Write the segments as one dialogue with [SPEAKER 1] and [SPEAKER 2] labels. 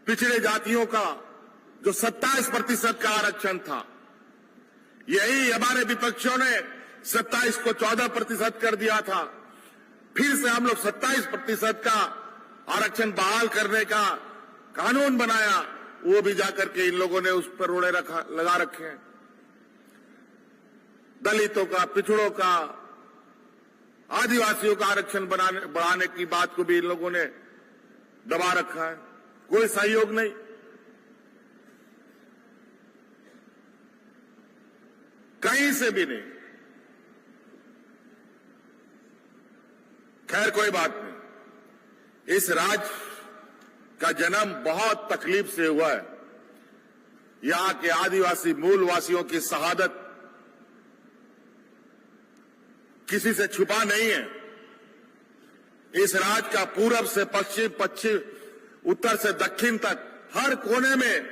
[SPEAKER 1] पिछड़े जातियों का जो 27% का आरक्षण था, यही हमारे विपक्षियों ने 27 को 14% कर दिया था। फिर से हम लोग 27% का आरक्षण बहाल करने का कानून बनाया, वो भी जाकर के इन लोगों ने उस पर रोड़े लगा रखे हैं। दलितों का, पिछड़ों का, आदिवासियों का आरक्षण बढ़ाने की बात को भी इन लोगों ने दबा रखा है। कोई सहयोग नहीं। कहीं से भी नहीं। खैर कोई बात नहीं। इस राज्य का जन्म बहुत तकलीफ से हुआ है। यहां के आदिवासी मूलवासियों की शहादत किसी से छुपा नहीं है। इस राज्य का पूरब से पश्चिम, उत्तर से दक्षिण तक हर कोने में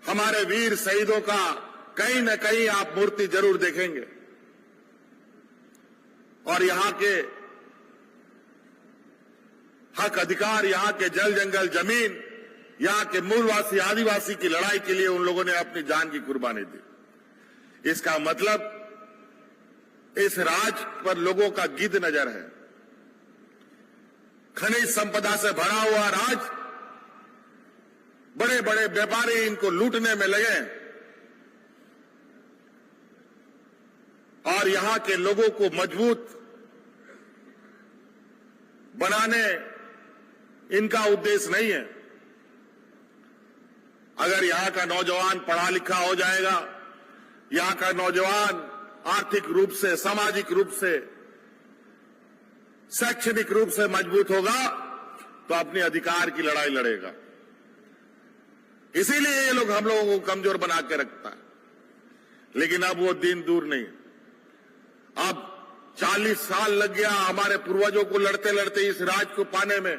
[SPEAKER 1] हमारे वीर शहीदों का कहीं न कहीं आप मूर्ति जरूर देखेंगे। और यहां के हक अधिकार, यहां के जल जंगल जमीन, यहां के मूलवासी आदिवासी की लड़ाई के लिए उन लोगों ने अपनी जान की कुर्बानी दी। इसका मतलब इस राज्य पर लोगों का गिद्ध नजर है। खनिज संपदा से भरा हुआ राज्य, बड़े बड़े व्यापारी इनको लूटने में लगे और यहां के लोगों को मजबूत बनाने इनका उद्देश्य नहीं है। अगर यहां का नौजवान पढ़ा लिखा हो जाएगा, यहां का नौजवान आर्थिक रूप से, सामाजिक रूप से, शैक्षणिक रूप से मजबूत होगा तो अपने अधिकार की लड़ाई लड़ेगा। इसीलिए ये लोग हम लोगों को कमजोर बना के रखता है। लेकिन अब वो दिन दूर नहीं। अब 40 साल लग गया हमारे पूर्वजों को लड़ते लड़ते इस राज्य को पाने में,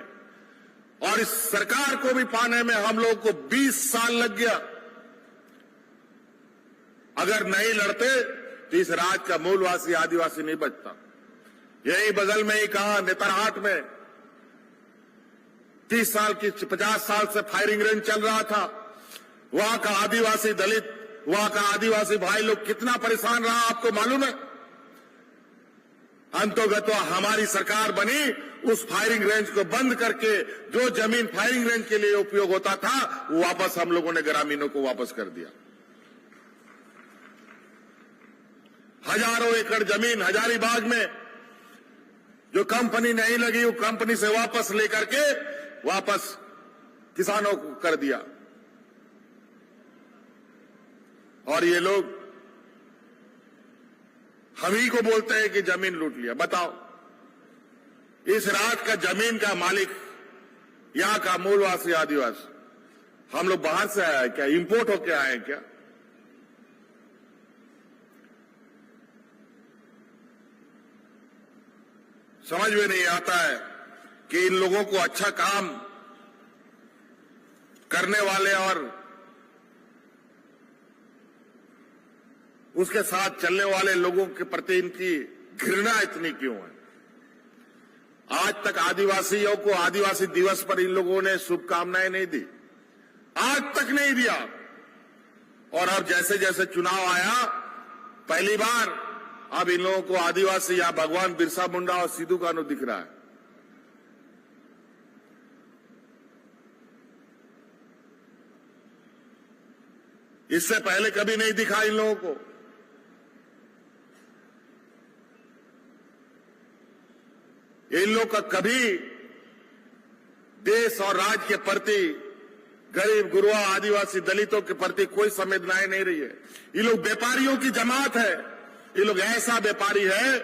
[SPEAKER 1] और इस सरकार को भी पाने में हम लोगों को 20 साल लग गया। अगर नहीं लड़ते तो इस राज्य का मूलवासी आदिवासी नहीं बचता। यही बगल में ही कहा, नेतरहाट में 30 साल की 50 साल से फायरिंग रेंज चल रहा था। वहां का आदिवासी दलित, वहां का आदिवासी भाई लोग कितना परेशान रहा आपको मालूम है। अंतोगत्वा हमारी सरकार बनी, उस फायरिंग रेंज को बंद करके जो जमीन फायरिंग रेंज के लिए उपयोग होता था वो वापस हम लोगों ने ग्रामीणों को वापस कर दिया। हजारों एकड़ जमीन हजारीबाग में जो कंपनी नहीं लगी, वो कंपनी से वापस लेकर के वापस किसानों को कर दिया। और ये लोग हम ही को बोलते हैं कि जमीन लूट लिया। बताओ, इस राज्य का जमीन का मालिक यहां का मूलवासी आदिवासी। हम लोग बाहर से आए हैं क्या? इंपोर्ट होके आए हैं क्या? समझ में नहीं आता है कि इन लोगों को अच्छा काम करने वाले और उसके साथ चलने वाले लोगों के प्रति इनकी घृणा इतनी क्यों है। आज तक आदिवासियों को आदिवासी दिवस पर इन लोगों ने शुभकामनाएं नहीं दी, आज तक नहीं दिया। और अब जैसे जैसे चुनाव आया, पहली बार अब इन लोगों को आदिवासी या भगवान बिरसा मुंडा और सिद्धू कान्हू दिख रहा है। इससे पहले कभी नहीं दिखा इन लोगों को। इन लोग का कभी देश और राज्य के प्रति, गरीब गुरुआ आदिवासी दलितों के प्रति कोई संवेदनाएं नहीं रही है। ये लोग व्यापारियों की जमात है। ये लोग ऐसा व्यापारी है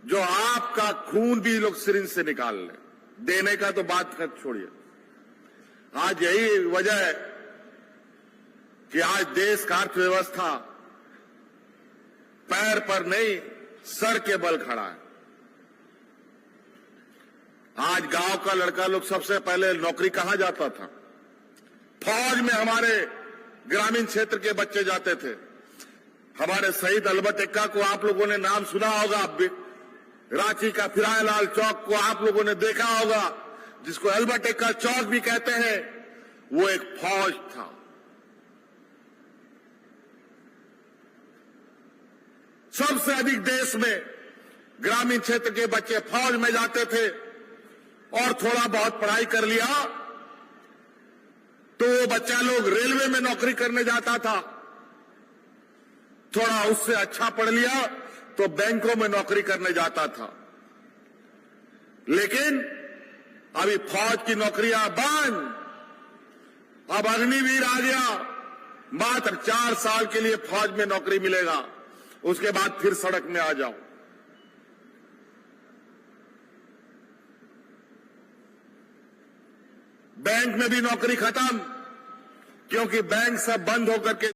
[SPEAKER 1] जो आपका खून भी लोग सिरिंज से निकाल ले। देने का तो बात कर छोड़िए। आज यही वजह है कि आज देश का अर्थव्यवस्था पैर पर नहीं, सर के बल खड़ा है। आज गांव का लड़का लोग सबसे पहले नौकरी कहां जाता था? फौज में हमारे ग्रामीण क्षेत्र के बच्चे जाते थे। हमारे शहीद अलबत एक्का को आप लोगों ने नाम सुना होगा। रांची का फिरायलाल चौक को आप लोगों ने देखा होगा, जिसको अल्बर्ट एक्का चौक भी कहते हैं, वो एक फौज था। सबसे अधिक देश में ग्रामीण क्षेत्र के बच्चे फौज में जाते थे और थोड़ा बहुत पढ़ाई कर लिया तो वो बच्चा लोग रेलवे में नौकरी करने जाता था। थोड़ा उससे अच्छा पढ़ लिया तो बैंकों में नौकरी करने जाता था। लेकिन अभी फौज की नौकरियां बंद। अब अग्निवीर आ गया, मात्र 4 साल के लिए फौज में नौकरी मिलेगा, उसके बाद फिर सड़क में आ जाओ। बैंक में भी नौकरी खत्म, क्योंकि बैंक सब बंद होकर के